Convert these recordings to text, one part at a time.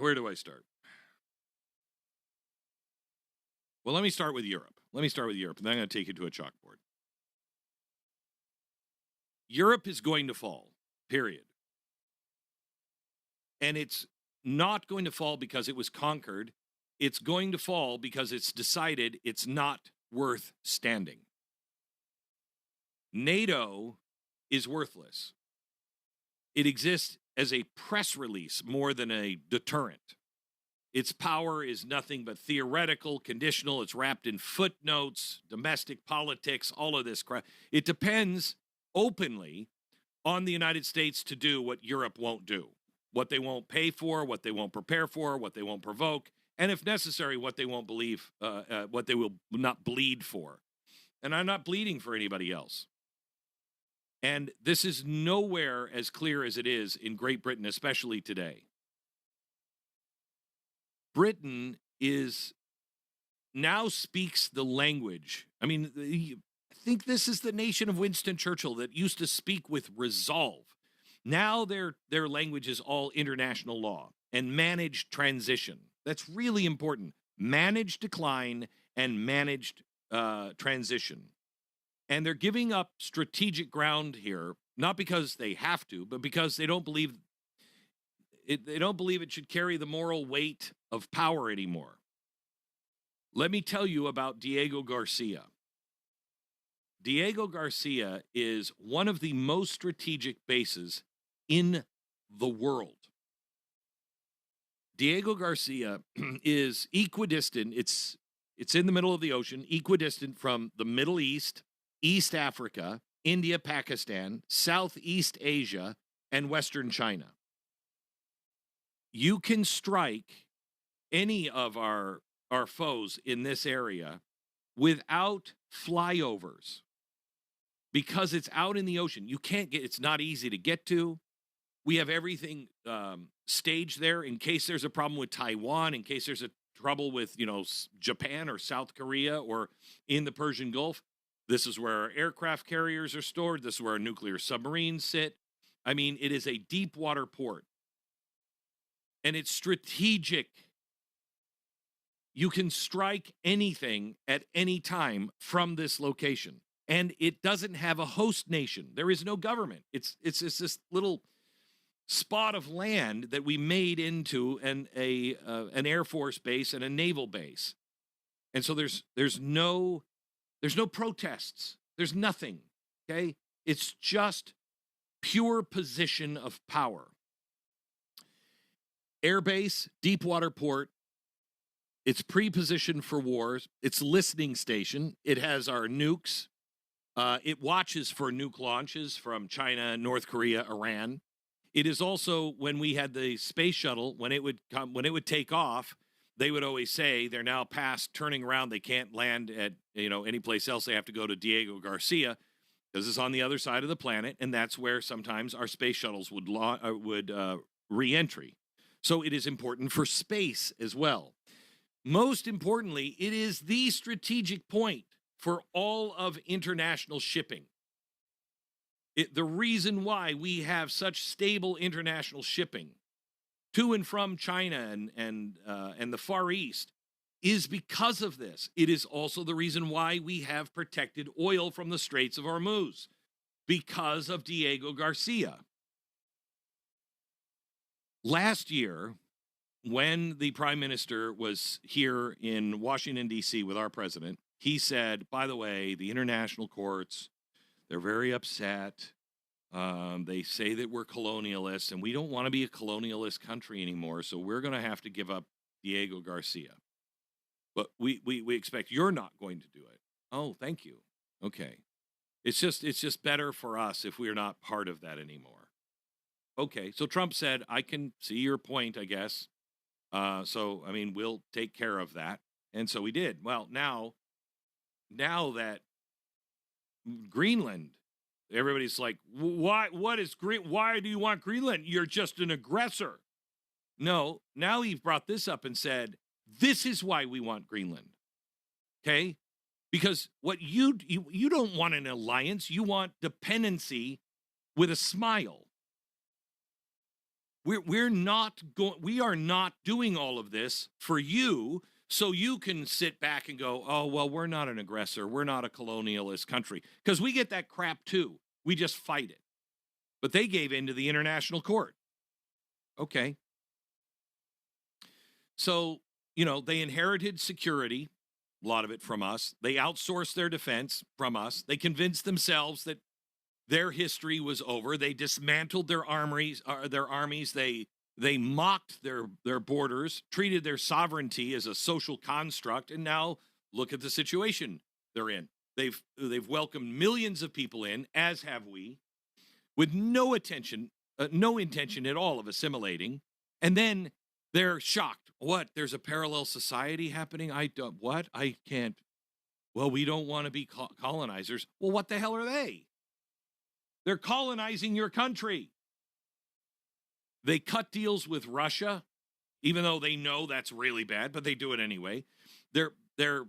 Where do I start? Well, let me start with Europe. And then I'm going to take you to a chalkboard. Europe is going to fall, period. And it's not going to fall because it was conquered. It's going to fall because it's decided it's not worth standing. NATO is worthless. It exists as a press release more than a deterrent. Its power is nothing but theoretical, conditional. It's wrapped in footnotes, domestic politics, all of this crap. It depends openly on the United States to do what Europe won't do, what they won't pay for, what they won't prepare for, what they won't provoke, and if necessary, what they won't believe, what they will not bleed for. And I'm not bleeding for anybody else. And this is nowhere as clear as it is in Great Britain, especially today. Britain now speaks the language. I mean, I think this is the nation of Winston Churchill that used to speak with resolve. Now their language is all international law and managed transition. That's really important. Managed decline and managed transition. And they're giving up strategic ground here, not because they have to, but because they don't believe it should carry the moral weight of power anymore. Let me tell you about Diego Garcia. Diego Garcia is one of the most strategic bases in the world. Diego Garcia is equidistant. It's in the middle of the ocean, equidistant from the Middle East, East Africa, India, Pakistan, Southeast Asia, and Western China. You can strike any of our foes in this area without flyovers because it's out in the ocean. It's not easy to get to. We have everything staged there in case there's a problem with Taiwan, in case there's a trouble with, Japan or South Korea or in the Persian Gulf. This is where our aircraft carriers are stored. This is where our nuclear submarines sit. I mean, it is a deep water port. And it's strategic. You can strike anything at any time from this location. And it doesn't have a host nation. There is no government. It's just this little spot of land that we made into an Air Force base and a naval base. And so there's no protests. There's nothing. Okay? It's just pure position of power. Airbase, deep water port. It's pre-positioned for wars. It's listening station. It has our nukes. It watches for nuke launches from China, North Korea, Iran. It is also, when we had the space shuttle, when it would take off, they would always say they're now past turning around. They can't land at any place else. They have to go to Diego Garcia because it's on the other side of the planet, and that's where sometimes our space shuttles would re-entry. So it is important for space as well. Most importantly, it is the strategic point for all of international shipping. The reason why we have such stable international shipping to and from China and the Far East is because of this. It is also the reason why we have protected oil from the Straits of Hormuz, because of Diego Garcia. Last year, when the prime minister was here in Washington, D.C. with our president, he said, by the way, the international courts, they're very upset. They say that we're colonialists, and we don't want to be a colonialist country anymore, so we're going to have to give up Diego Garcia. But we expect you're not going to do it. Oh, thank you. Okay. It's just better for us if we're not part of that anymore. Okay, so Trump said, I can see your point, I guess. We'll take care of that. And so we did. Well, now that Greenland, everybody's like, why do you want Greenland? You're just an aggressor. No, now he brought this up and said, this is why we want Greenland. Okay? Because what you don't want an alliance, you want dependency with a smile. We are not doing all of this for you so you can sit back and go, oh, well, we're not an aggressor. We're not a colonialist country. Because we get that crap too. We just fight it. But they gave in to the international court. Okay. So, they inherited security, a lot of it from us. They outsourced their defense from us. They convinced themselves that their history was over. They dismantled their armies. They mocked their borders, treated their sovereignty as a social construct, and now look at the situation they're in. They've welcomed millions of people in, as have we, with no intention at all of assimilating, and then they're shocked. What? There's a parallel society happening? I can't. Well, we don't want to be colonizers. Well, what the hell are they? They're colonizing your country. They cut deals with Russia, even though they know that's really bad, but they do it anyway. They're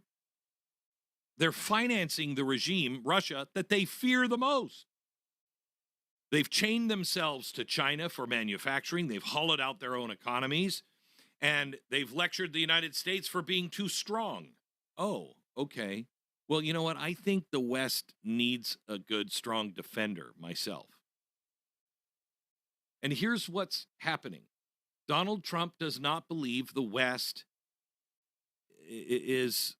financing the regime, Russia, that they fear the most. They've chained themselves to China for manufacturing. They've hollowed out their own economies. And they've lectured the United States for being too strong. Oh, okay. Well, you know what? I think the West needs a good, strong defender myself. And here's what's happening. Donald Trump does not believe the West is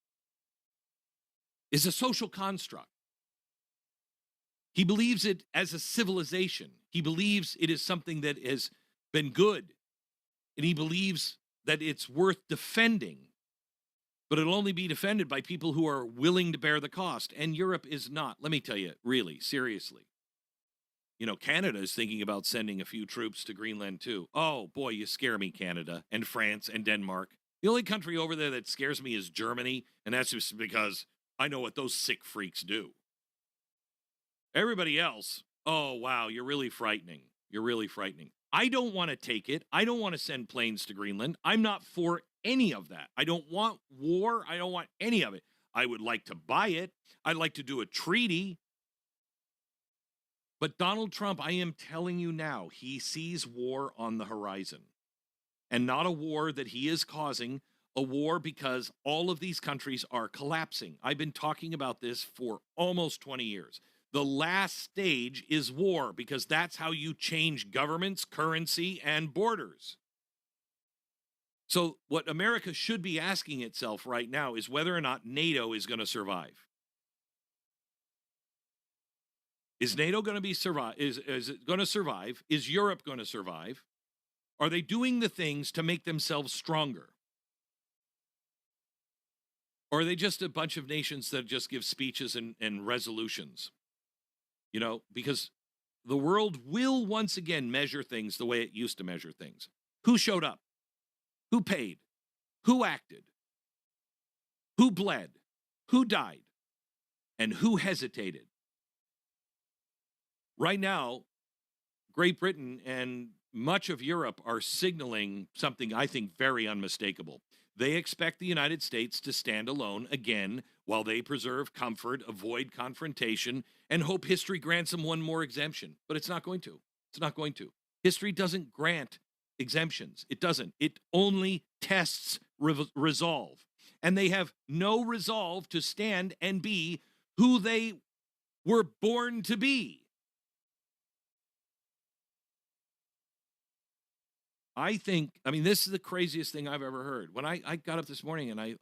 a social construct. He believes it as a civilization. He believes it is something that has been good. And he believes that it's worth defending, but it'll only be defended by people who are willing to bear the cost. And Europe is not. Let me tell you, really, seriously. Canada is thinking about sending a few troops to Greenland too. Oh, boy, you scare me, Canada and France and Denmark. The only country over there that scares me is Germany, and that's just because I know what those sick freaks do. Everybody else, oh, wow, you're really frightening. You're really frightening. I don't want to take it. I don't want to send planes to Greenland. I'm not for any of that. I don't want war. I don't want any of it. I would like to buy it. I'd like to do a treaty. But Donald Trump, I am telling you now, he sees war on the horizon. And not a war that he is causing, a war because all of these countries are collapsing. I've been talking about this for almost 20 years. The last stage is war because that's how you change governments, currency, and borders. So what America should be asking itself right now is whether or not NATO is going to survive. Is NATO going to be survive? Is it going to survive? Is Europe going to survive? Are they doing the things to make themselves stronger? Or are they just a bunch of nations that just give speeches and resolutions? Because the world will once again measure things the way it used to measure things. Who showed up? Who paid? Who acted? Who bled? Who died? And who hesitated? Right now, Great Britain and much of Europe are signaling something I think very unmistakable. They expect the United States to stand alone again while they preserve comfort, avoid confrontation, and hope history grants them one more exemption. But it's not going to. It's not going to. History doesn't grant exemptions. It doesn't. It only tests resolve. And they have no resolve to stand and be who they were born to be. This is the craziest thing I've ever heard. When I got up this morning and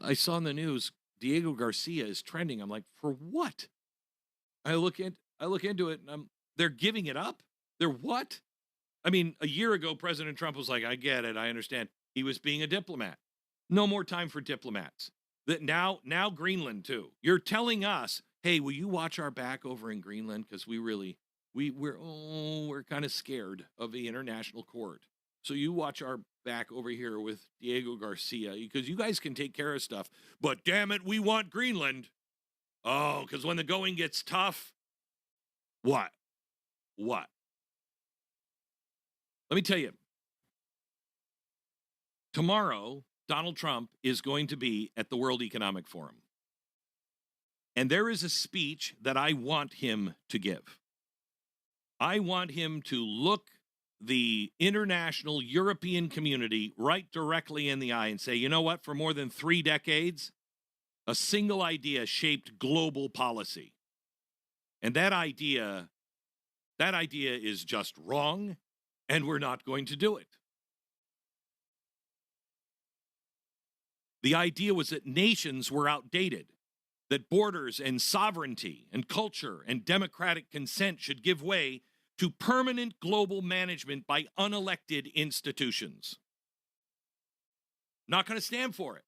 I saw in the news, Diego Garcia is trending. I'm like, for what? I look into it and they're giving it up. They're what? A year ago, President Trump was like, I get it. I understand. He was being a diplomat. No more time for diplomats. That now Greenland too. You're telling us, hey, will you watch our back over in Greenland? Because we're kind of scared of the international court. So you watch our back over here with Diego Garcia because you guys can take care of stuff. But damn it, we want Greenland. Oh, because when the going gets tough, what? Let me tell you. Tomorrow, Donald Trump is going to be at the World Economic Forum. And there is a speech that I want him to give. I want him to look the international European community right directly in the eye and say, you know what, for more than 3 decades, a single idea shaped global policy. And that idea is just wrong, and we're not going to do it. The idea was that nations were outdated, that borders and sovereignty and culture and democratic consent should give way to permanent global management by unelected institutions. Not going to stand for it.